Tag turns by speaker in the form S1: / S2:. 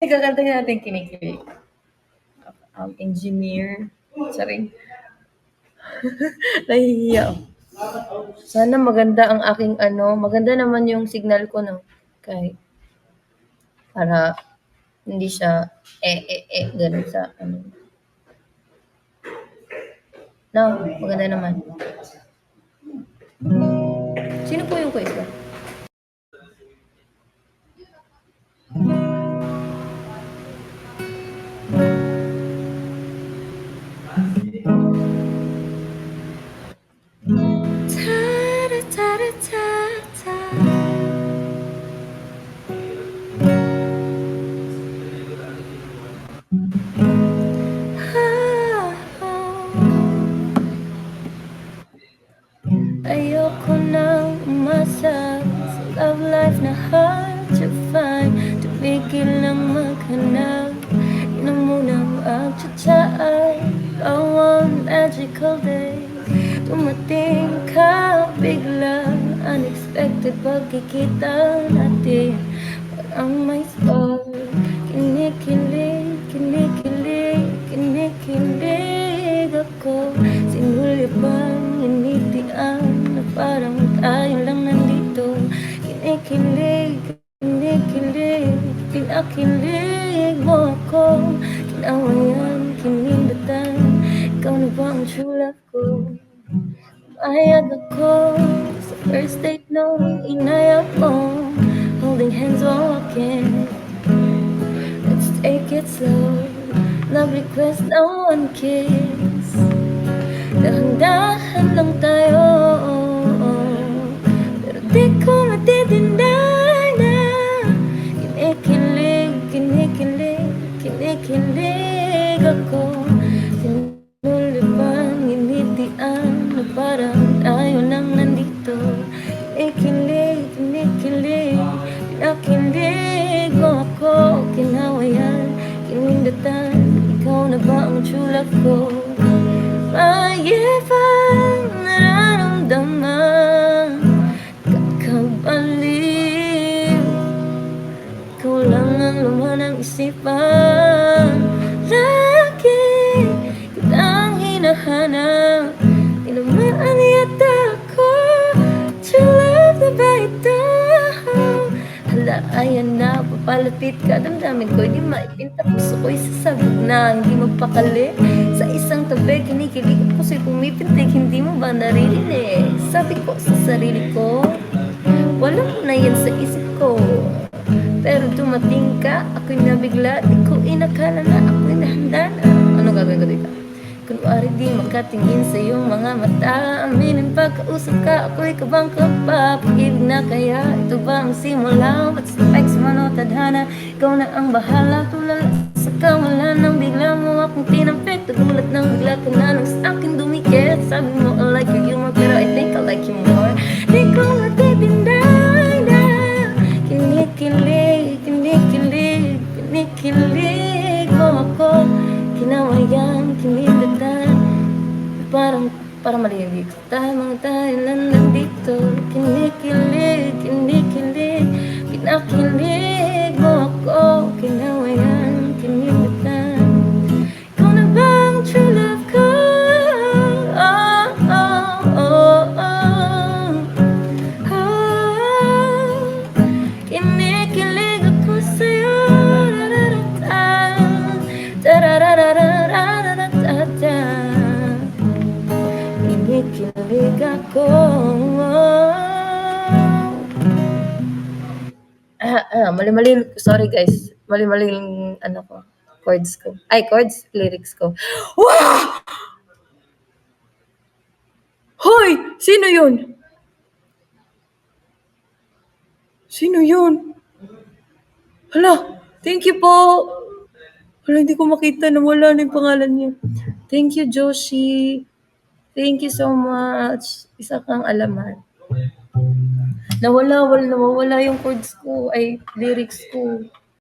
S1: Kakanta natin kinikilig. Engineer. Saring. Nahihiya ako. Sana maganda ang aking ano, maganda naman yung signal ko no. Kahit para hindi siya ganun sa ano. No, maganda naman. Sino po yung quiz ko? Ayoko nang umasa sa love life na hard to find. Tumigil lang maghanap, yun ang munang agtsatsaay. Bawang magical days, dumating ka bigla. Unexpected pagkikita natin, parang may spark. Kinikilig, kinikilig, kinikilig ako. Sinulipan, initian na parang tayo lang nandito. Kinikilig, kinikilig, pinakilig mo ako. Kinawayan, kinindatan, ikaw na ba ang true love ko? Mayag ako sa first date nung inayap mo. Holding hands while walking, let's take it slow. Love request, no one kiss. Dahan-dahan lang tayo, pero di ko matitindai na. Kinikilig, kinikilig, kinikilig ako. Sinulipan, initian na parang tayo lang nandito. Kinikilig, kinikilig, pinakilig mo ako. Kinawayan, kinindatan, ikaw na ba ang true love ko? Maibang nararamdaman, kakabaliw. Ikaw lang ang laman ng isipan. Lagi kitang hinahanap, tinamaan yata ako. True love na ba ito? Hala, ayan na, papalapit ka. Damdamin ko, di maipinta. Puso ko'y sasabog na, hindi magpakali. Sa isang tabi, kinikilig ako sa'y pumipintig. Hindi mo ba naririnig? Sabi ko sa sarili ko, walang na yan sa isip ko. Pero dumating ka, ako'y nabigla. Di ko inakala na ako'y nahanda na. Ano gagawin ko dito? Kunwari di makatingin sa iyong mga mata. Aminin pagkausap ka, ako'y kabang ka pa. Pag-ibig na kaya, ito ba ang simula? What's the next man o tadhana? Ikaw na ang bahala, tulala sa kawalan ng bigla mo akong tinampik. Nagulat ng bigla ka na nang sa akin dumikit. Sabi mo I like your humor, pero I think I like you more. Di ko matitinday na. Kinikilig, kinikilig, kinikilig mo ako. Kinawayan, kinindatan, parang malibig. Tamang tayo lang nandito. Kinikilig, kinikilig, pinakilig mo ako. Kinawayan, kinindatan, ikaw na ba ang true love ko? Oh, oh, oh, oh. Oh, kinikilig ako sa'yo. Kinikilig ako. Mali-mali, sorry guys. Mali-mali yung ano ko, chords ko. Ay, chords, lyrics ko. Wow! Hoy! Sino yun? Sino yun? Hala, thank you po. Hala, hindi ko makita, nawala na yung pangalan niya. Thank you, Joshi. Thank you so much. Isa kang alaman. Nawala yung chords ko, ay lyrics ko.